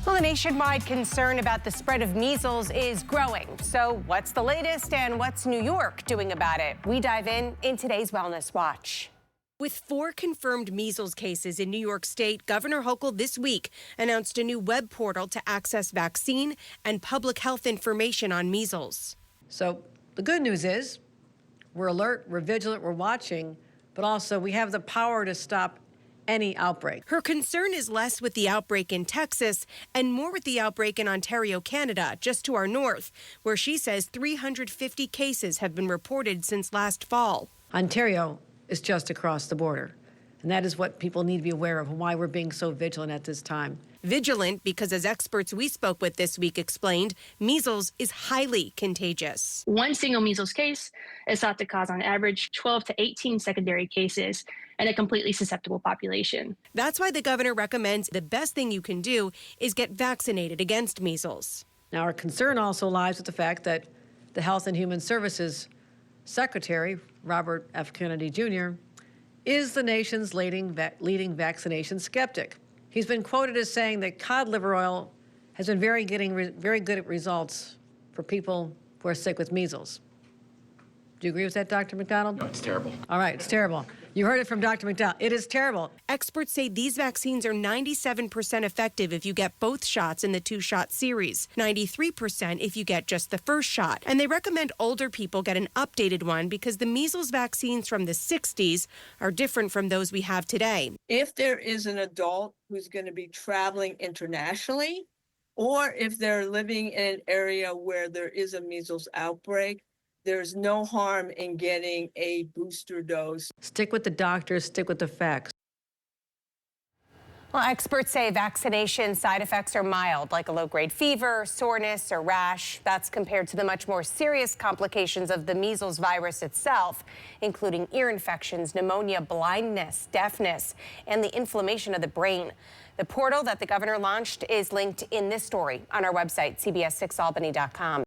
Well, the nationwide concern about the spread of measles is growing. So what's the latest and what's New York doing about it? We dive in today's Wellness Watch. With 4 confirmed measles cases in New York State, Governor Hochul this week announced a new web portal to access vaccine and public health information on measles. So the good news is we're alert, we're vigilant, we're watching, but also we have the power to stop any outbreak. Her concern is less with the outbreak in Texas and more with the outbreak in Ontario, Canada, just to our north, where she says 350 cases have been reported since last fall. Ontario is just across the border, and that is what people need to be aware of and why we're being so vigilant at this time. Vigilant because, as experts we spoke with this week explained, measles is highly contagious. One single measles case is thought to cause, on average, 12 to 18 secondary cases in a completely susceptible population. That's why the governor recommends the best thing you can do is get vaccinated against measles. Now, our concern also lies with the fact that the Health and Human Services Secretary, Robert F. Kennedy Jr., is the nation's leading vaccination skeptic. He's been quoted as saying that cod liver oil has been very good at results for people who are sick with measles. Do you agree with that, Dr. McDonald? No, it's terrible. All right, it's terrible. You heard it from Dr. McDonald. It is terrible. Experts say these vaccines are 97% effective if you get both shots in the 2-shot series, 93% if you get just the first shot. And they recommend older people get an updated one because the measles vaccines from the 60s are different from those we have today. If there is an adult who's going to be traveling internationally, or if they're living in an area where there is a measles outbreak, there's no harm in getting a booster dose. Stick with the doctors, stick with the facts. Well, experts say vaccination side effects are mild, like a low-grade fever, soreness, or rash. That's compared to the much more serious complications of the measles virus itself, including ear infections, pneumonia, blindness, deafness, and the inflammation of the brain. The portal that the governor launched is linked in this story on our website, cbs6albany.com.